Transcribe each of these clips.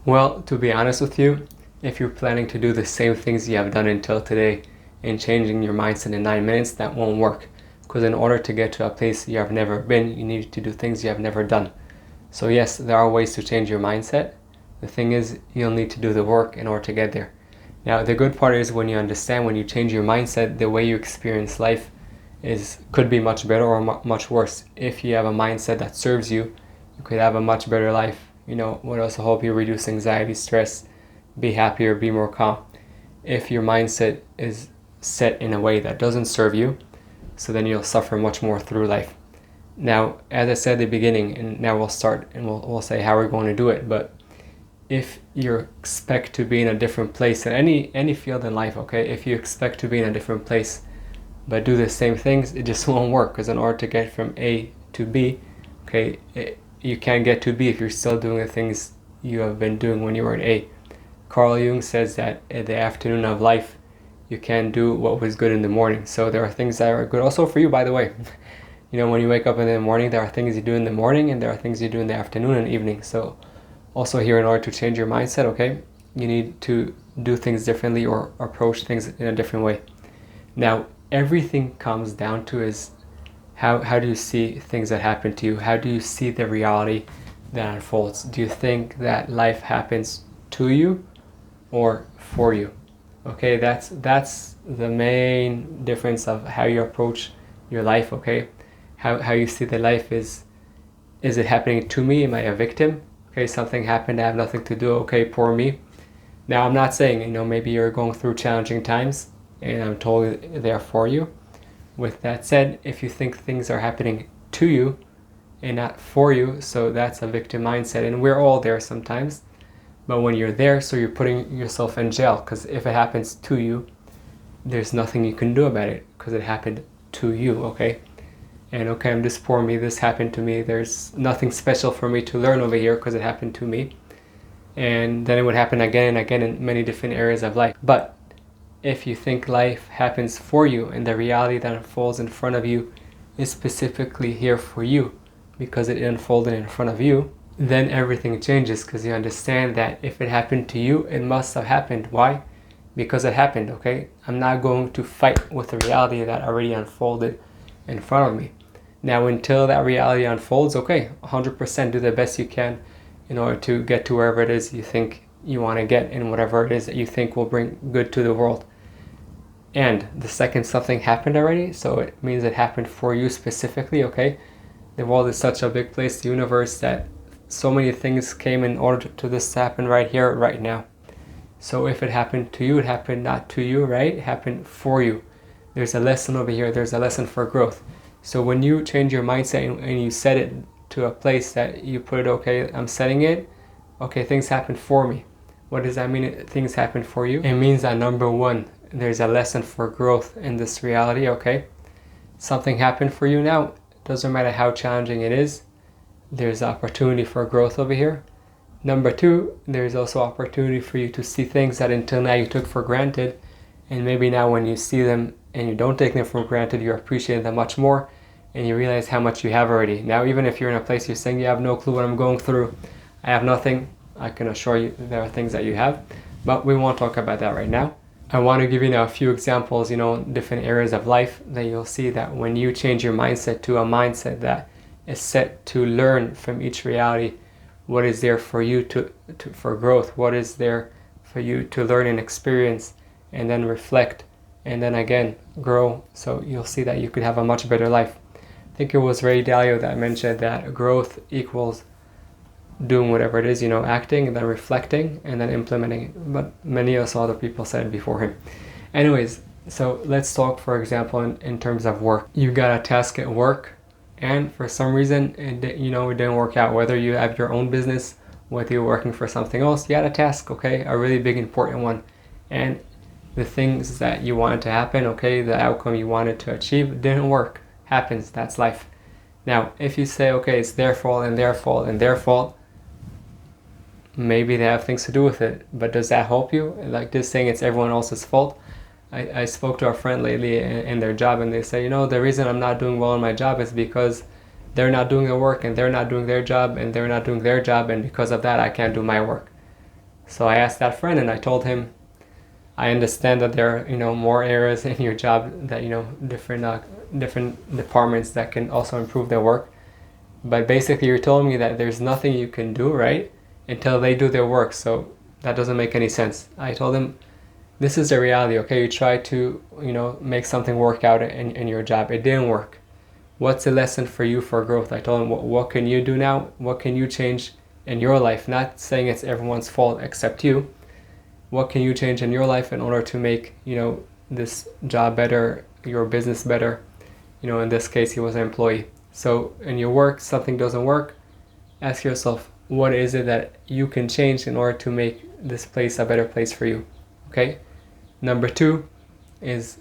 Well, to be honest with you, if you're planning to do the same things you have done until today and changing your mindset in 9 minutes, that won't work. Because in order to get to a place you have never been, you need to do things you have never done. So yes, there are ways to change your mindset. The thing is, you'll need to do the work in order to get there. Now, the good part is when you understand, when you change your mindset, the way you experience life could be much better or much worse. If you have a mindset that serves you, you could have a much better life. Would also help you reduce anxiety, stress, be happier, be more calm. If your mindset is set in a way that doesn't serve you, so then you'll suffer much more through life. Now, as I said at the beginning, and now we'll start and we'll say how we're going to do it, but if you expect to be in a different place in any field in life, okay, if you expect to be in a different place but do the same things, it just won't work. Because in order to get from A to B, okay, you can't get to B if you're still doing the things you have been doing when you were in A. Carl Jung says that in the afternoon of life, you can't do what was good in the morning. So there are things that are good also for you, by the way. When you wake up in the morning, there are things you do in the morning and there are things you do in the afternoon and evening. So also here, in order to change your mindset, okay, you need to do things differently or approach things in a different way. Now, everything comes down to is how do you see things that happen to you? How do you see the reality that unfolds? Do you think that life happens to you or for you? Okay, that's the main difference of how you approach your life, okay? How you see the life is it happening to me? Am I a victim? Okay, something happened, I have nothing to do, okay, poor me. Now, I'm not saying, maybe you're going through challenging times and I'm totally there for you. With that said, if you think things are happening to you and not for you, so that's a victim mindset, and we're all there sometimes. But when you're there, so you're putting yourself in jail, because if it happens to you, there's nothing you can do about it because it happened to you, okay? And okay, I'm just poor me, this happened to me, there's nothing special for me to learn over here because it happened to me. And then it would happen again and again in many different areas of life. But if you think life happens for you and the reality that unfolds in front of you is specifically here for you because it unfolded in front of you, then everything changes, because you understand that if it happened to you, it must have happened. Why? Because it happened, okay? I'm not going to fight with the reality that already unfolded in front of me. Now, until that reality unfolds, okay, 100% do the best you can in order to get to wherever it is you think you want to get and whatever it is that you think will bring good to the world. And the second something happened already, so it means it happened for you specifically, okay? The world is such a big place, the universe, that so many things came in order to this happen right here, right now. So if it happened to you, it happened not to you, right? It happened for you. There's a lesson over here, there's a lesson for growth. So when you change your mindset and you set it to a place that you put it, okay, I'm setting it, okay, things happen for me. What does that mean, things happen for you? It means that number one, there's a lesson for growth in this reality, okay? Something happened for you now. It doesn't matter how challenging it is. There's opportunity for growth over here. Number two, there's also opportunity for you to see things that until now you took for granted. And maybe now when you see them and you don't take them for granted, you appreciate them much more and you realize how much you have already. Now, even if you're in a place you're saying you have no clue what I'm going through, I have nothing, I can assure you there are things that you have, but we won't talk about that right now. I want to give you now a few examples, different areas of life that you'll see that when you change your mindset to a mindset that is set to learn from each reality, what is there for you for growth, what is there for you to learn and experience, and then reflect, and then again grow, so you'll see that you could have a much better life. I think it was Ray Dalio that mentioned that growth equals doing whatever it is, acting and then reflecting and then implementing it. But many also other people said it before him. Anyways, so let's talk, for example, in terms of work. You got a task at work and for some reason it didn't work out. Whether you have your own business, whether you're working for something else, you had a task, okay, a really big important one, and the things that you wanted to happen, okay, the outcome you wanted to achieve didn't work. Happens, that's life. Now, if you say, okay, it's their fault and their fault and their fault, maybe they have things to do with it, but does that help you? Like just saying it's everyone else's fault. I spoke to a friend lately in their job, and they say, the reason I'm not doing well in my job is because they're not doing their work and they're not doing their job and they're not doing their job, and because of that I can't do my work. So I asked that friend and I told him, I understand that there are, more areas in your job that, different departments that can also improve their work. But basically you're telling me that there's nothing you can do, right? Until they do their work. So that doesn't make any sense. I told him, this is the reality, okay? You try to, make something work out in your job. It didn't work. What's the lesson for you for growth? I told him, what can you do now? What can you change in your life? Not saying it's everyone's fault except you. What can you change in your life in order to make, this job better, your business better? In this case, he was an employee. So in your work, something doesn't work. Ask yourself, what is it that you can change in order to make this place a better place for you? Okay? Number 2 is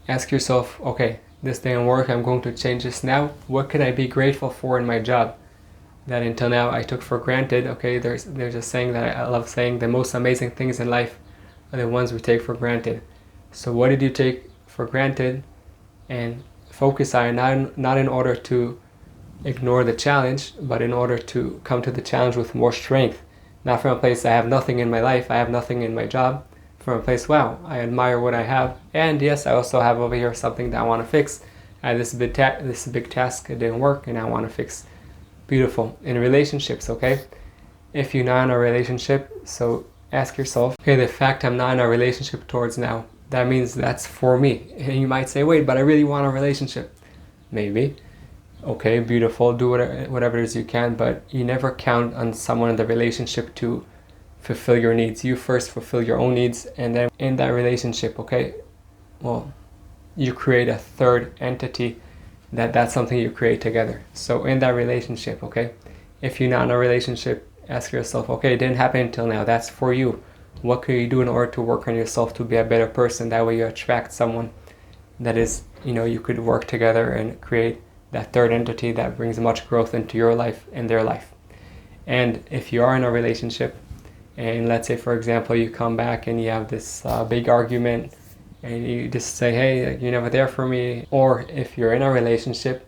ask yourself, okay, this didn't work. I'm going to change this now. What can I be grateful for in my job that until now I took for granted? Okay, there's a saying that I love saying, the most amazing things in life are the ones we take for granted. So what did you take for granted? And focus on not in order to ignore the challenge, but in order to come to the challenge with more strength. Not from a place I have nothing in my life, I have nothing in my job. From a place, wow, I admire what I have, and yes, I also have over here something that I want to fix. I had this big task, it didn't work, and I want to fix. Beautiful. In relationships, okay? If you're not in a relationship, so ask yourself, okay, the fact I'm not in a relationship towards now, that means that's for me. And you might say, wait, but I really want a relationship. Maybe. Okay, beautiful, do whatever it is you can, but you never count on someone in the relationship to fulfill your needs. You first fulfill your own needs, and then in that relationship, okay, well, you create a third entity that's something you create together. So in that relationship, okay, if you're not in a relationship, ask yourself, okay, it didn't happen until now, that's for you. What can you do in order to work on yourself to be a better person? That way you attract someone that is, you could work together and create that third entity that brings much growth into your life and their life. And if you are in a relationship, and let's say, for example, you come back and you have this big argument and you just say, hey, you're never there for me. Or if you're in a relationship,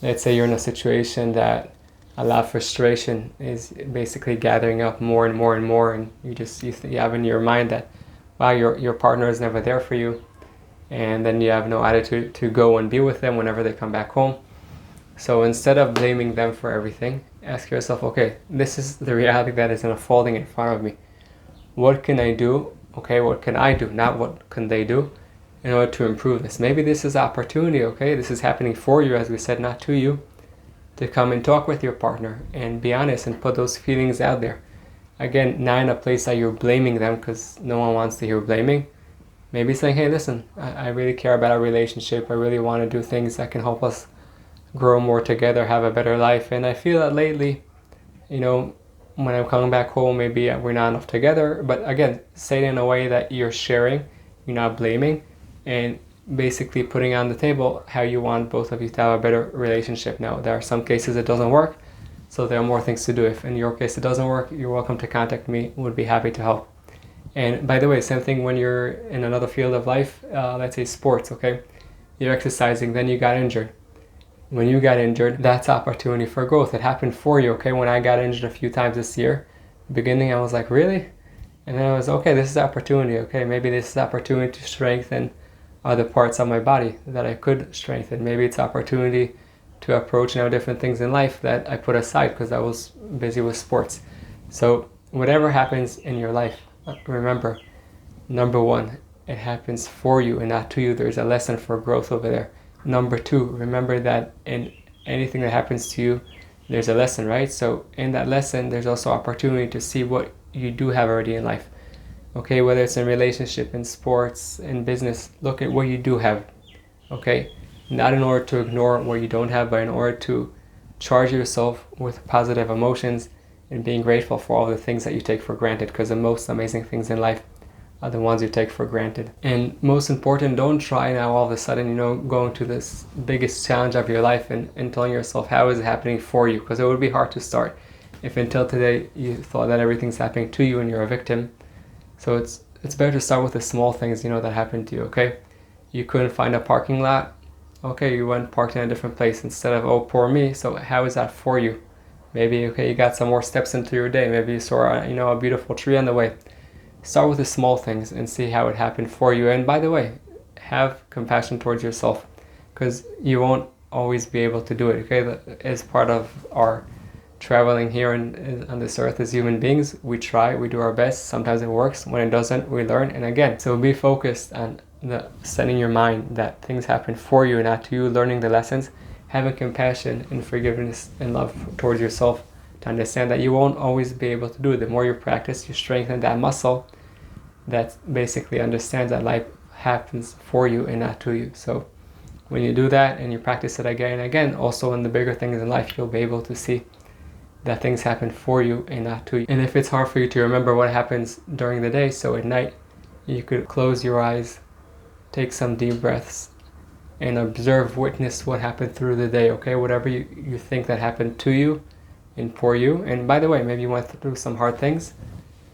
let's say you're in a situation that a lot of frustration is basically gathering up more and more and more, and you have in your mind that, wow, your partner is never there for you, and then you have no attitude to go and be with them whenever they come back home. So instead of blaming them for everything, ask yourself, okay, this is the reality that is unfolding in front of me. What can I do? Okay, what can I do? Not what can they do in order to improve this. Maybe this is opportunity, okay? This is happening for you, as we said, not to you, to come and talk with your partner and be honest and put those feelings out there. Again, not in a place that you're blaming them, because no one wants to hear blaming. Maybe saying, hey, listen, I really care about our relationship. I really want to do things that can help us grow more together, have a better life. And I feel that lately, when I'm coming back home, maybe we're not enough together. But again, say it in a way that you're sharing, you're not blaming, and basically putting on the table how you want both of you to have a better relationship. Now, there are some cases it doesn't work, so there are more things to do. If in your case it doesn't work, you're welcome to contact me. Would be happy to help. And by the way, same thing when you're in another field of life, let's say sports, okay? You're exercising, then you got injured. When you got injured, that's opportunity for growth. It happened for you, okay? When I got injured a few times this year, beginning I was like, really? And then I was, okay, this is opportunity, okay? Maybe this is opportunity to strengthen other parts of my body that I could strengthen. Maybe it's opportunity to approach now different things in life that I put aside because I was busy with sports. So whatever happens in your life, remember, number 1, it happens for you and not to you. There's a lesson for growth over there. Number 2, remember that in anything that happens to you, there's a lesson, right? So in that lesson, there's also opportunity to see what you do have already in life. Okay, whether it's in relationship, in sports, in business, look at what you do have. Okay, not in order to ignore what you don't have, but in order to charge yourself with positive emotions and being grateful for all the things that you take for granted, because the most amazing things in life are the ones you take for granted. And most important, don't try now all of a sudden, going to this biggest challenge of your life and telling yourself how is it happening for you, because it would be hard to start if until today you thought that everything's happening to you and you're a victim. So it's better to start with the small things, that happened to you, okay? You couldn't find a parking lot. Okay, you went parked in a different place instead of, oh, poor me. So how is that for you? Maybe, okay, you got some more steps into your day. Maybe you saw, a beautiful tree on the way. Start with the small things and see how it happened for you. And by the way, have compassion towards yourself, because you won't always be able to do it. Okay, that is part of our traveling here on this earth as human beings. We try, we do our best. Sometimes it works. When it doesn't, we learn. And again, so be focused on setting your mind that things happen for you, not to you. Learning the lessons, having compassion and forgiveness and love towards yourself, to understand that you won't always be able to do it. The more you practice, you strengthen that muscle that basically understands that life happens for you and not to you. So when you do that and you practice it again and again, also in the bigger things in life, you'll be able to see that things happen for you and not to you. And if it's hard for you to remember what happens during the day, so at night you could close your eyes, take some deep breaths, and observe, witness what happened through the day. Okay, whatever you think that happened to you and for you. And by the way, maybe you went through some hard things.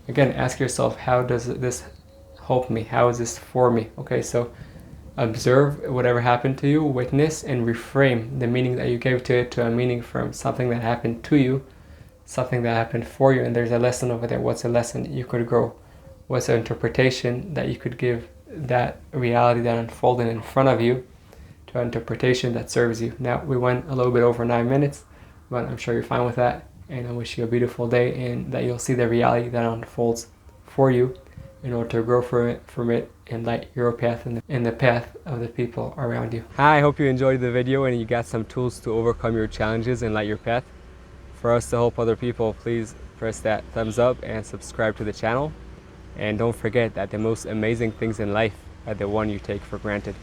Again, ask yourself, how does this help me? How is this for me? Okay, so observe whatever happened to you, witness, and reframe the meaning that you gave to it to a meaning from something that happened to you, something that happened for you. And there's a lesson over there. What's a lesson you could grow? What's an interpretation that you could give that reality that unfolded in front of you, to an interpretation that serves you? Now, we went a little bit over 9 minutes, but I'm sure you're fine with that. And I wish you a beautiful day, and that you'll see the reality that unfolds for you in order to grow from it and light your path in the path of the people around you. Hi, I hope you enjoyed the video and you got some tools to overcome your challenges and light your path. For us to help other people, please press that thumbs up and subscribe to the channel. And don't forget that the most amazing things in life are the one you take for granted.